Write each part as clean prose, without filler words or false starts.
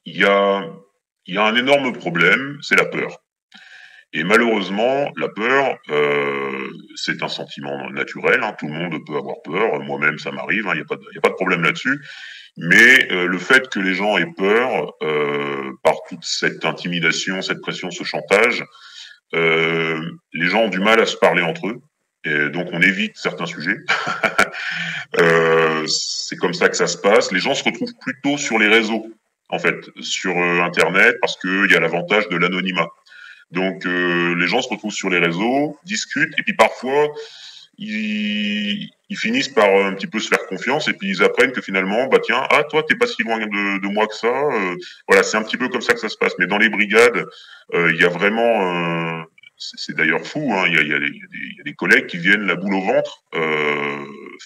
il y a, il y a un énorme problème, c'est la peur. Et malheureusement, la peur, c'est un sentiment naturel, hein, tout le monde peut avoir peur, moi-même ça m'arrive, il n'y a pas y a pas de problème là-dessus. Mais le fait que les gens aient peur par toute cette intimidation, cette pression, ce chantage, les gens ont du mal à se parler entre eux. Et donc on évite certains sujets. C'est comme ça que ça se passe. Les gens se retrouvent plutôt sur les réseaux, en fait, sur Internet, parce qu'il y a l'avantage de l'anonymat. Donc les gens se retrouvent sur les réseaux, discutent, et puis parfois ils finissent par un petit peu se faire confiance, et puis ils apprennent que finalement, bah tiens, ah toi t'es pas si loin de moi que ça. Voilà, c'est un petit peu comme ça que ça se passe. Mais dans les brigades, il y a vraiment, c'est d'ailleurs fou, hein, il y a des collègues qui viennent la boule au ventre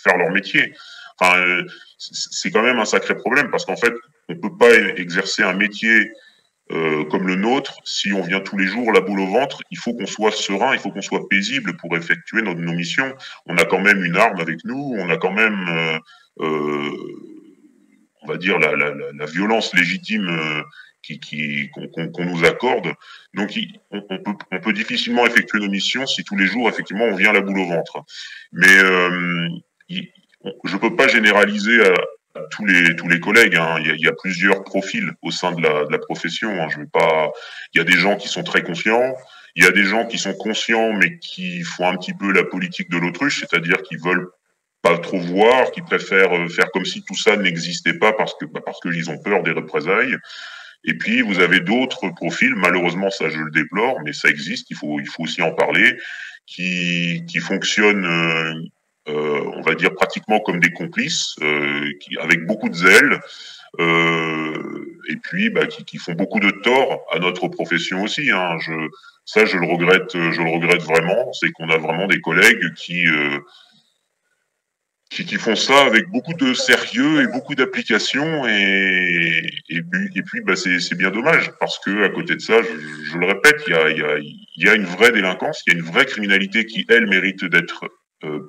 faire leur métier. Enfin, c'est quand même un sacré problème parce qu'en fait, on peut pas exercer un métier comme le nôtre, si on vient tous les jours la boule au ventre, il faut qu'on soit serein, il faut qu'on soit paisible pour effectuer nos missions. On a quand même une arme avec nous, on a quand même, euh, on va dire, la violence légitime qu'on nous accorde. Donc, on peut difficilement effectuer nos missions si tous les jours, effectivement, on vient la boule au ventre. Mais je peux pas généraliser à tous les collègues. Hein. Il y a plusieurs profils au sein de la profession. Hein. Je vais pas. Il y a des gens qui sont très conscients. Il y a des gens qui sont conscients mais qui font un petit peu la politique de l'autruche, c'est-à-dire qui veulent pas trop voir, qui préfèrent faire comme si tout ça n'existait pas parce que ils ont peur des représailles. Et puis vous avez d'autres profils, malheureusement ça je le déplore, mais ça existe, il faut aussi en parler, qui fonctionnent on va dire pratiquement comme des complices, avec beaucoup de zèle, et puis qui font beaucoup de tort à notre profession aussi. Hein. Ça je le regrette vraiment, c'est qu'on a vraiment des collègues qui font ça avec beaucoup de sérieux et beaucoup d'application et puis c'est bien dommage parce que à côté de ça je le répète il y a une vraie délinquance, il y a une vraie criminalité qui elle mérite d'être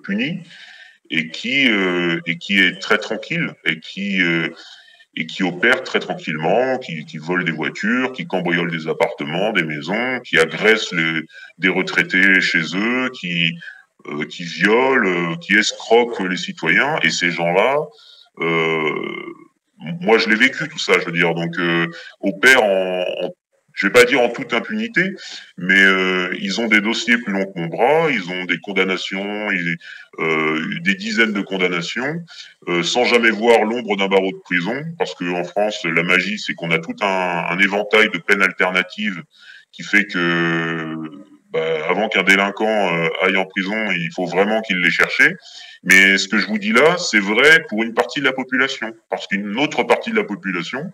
punie et qui est très tranquille et qui opère très tranquillement, qui vole des voitures, qui cambriole des appartements, des maisons, qui agresse des retraités chez eux, qui violent, qui escroquent les citoyens. Et ces gens-là, euh, moi je l'ai vécu tout ça, je veux dire, donc opèrent je vais pas dire en toute impunité, mais ils ont des dossiers plus longs que mon bras, ils ont des condamnations, des dizaines de condamnations, sans jamais voir l'ombre d'un barreau de prison, parce qu'en France, la magie, c'est qu'on a tout un éventail de peines alternatives qui fait que avant qu'un délinquant aille en prison, il faut vraiment qu'il l'ait cherché. Mais ce que je vous dis là, c'est vrai pour une partie de la population, parce qu'une autre partie de la population,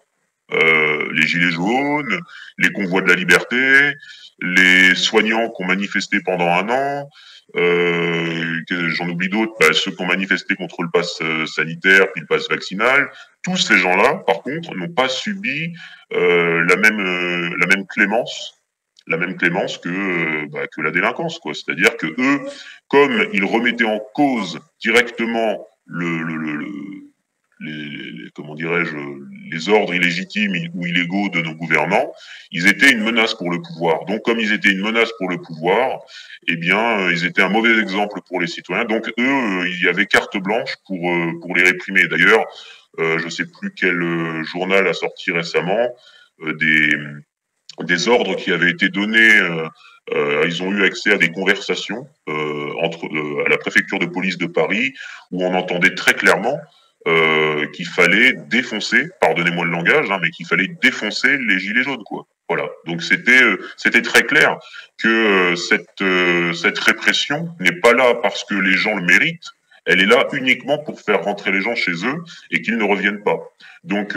les gilets jaunes, les convois de la liberté, les soignants qui ont manifesté pendant un an, j'en oublie d'autres, ceux qui ont manifesté contre le pass sanitaire puis le pass vaccinal, tous ces gens-là, par contre, n'ont pas subi la même clémence, que la délinquance, quoi. C'est-à-dire que eux, comme ils remettaient en cause directement comment dirais-je, les ordres illégitimes ou illégaux de nos gouvernants, ils étaient une menace pour le pouvoir. Donc, comme ils étaient une menace pour le pouvoir, eh bien, ils étaient un mauvais exemple pour les citoyens. Donc, eux, il y avait carte blanche pour les réprimer. D'ailleurs, je ne sais plus quel journal a sorti récemment des ordres qui avaient été donnés. Ils ont eu accès à des conversations à la préfecture de police de Paris où on entendait très clairement qu'il fallait défoncer, pardonnez-moi le langage, hein, mais qu'il fallait défoncer les gilets jaunes, quoi. Voilà. Donc c'était très clair que cette répression n'est pas là parce que les gens le méritent. Elle est là uniquement pour faire rentrer les gens chez eux et qu'ils ne reviennent pas. Donc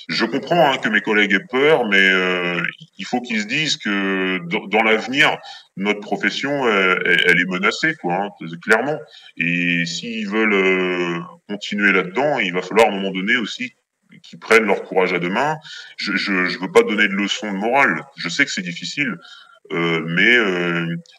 je comprends hein, que mes collègues aient peur, mais il faut qu'ils se disent que dans l'avenir, notre profession, elle est menacée, quoi, hein, clairement. Et s'ils veulent continuer là-dedans, il va falloir à un moment donné aussi qu'ils prennent leur courage à deux mains. Je veux pas donner de leçons de morale. Je sais que c'est difficile. mais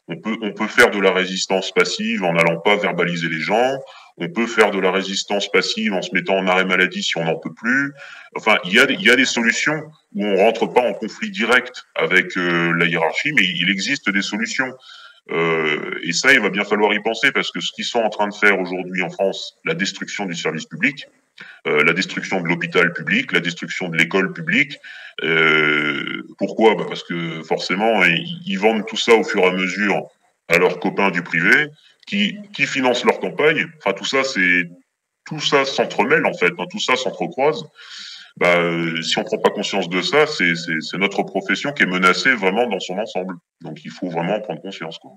on peut faire de la résistance passive en n'allant pas verbaliser les gens. On peut faire de la résistance passive en se mettant en arrêt maladie si on n'en peut plus. Enfin, il y a des solutions où on rentre pas en conflit direct avec la hiérarchie, mais il existe des solutions. Et ça, il va bien falloir y penser parce que ce qu'ils sont en train de faire aujourd'hui en France, la destruction du service public, la destruction de l'hôpital public, la destruction de l'école publique. Pourquoi? Parce que forcément, ils vendent tout ça au fur et à mesure à leurs copains du privé, qui financent leur campagne. Enfin, tout ça s'entremêle en fait, hein, tout ça s'entrecroise. Si on prend pas conscience de ça, c'est notre profession qui est menacée vraiment dans son ensemble. Donc il faut vraiment en prendre conscience, quoi.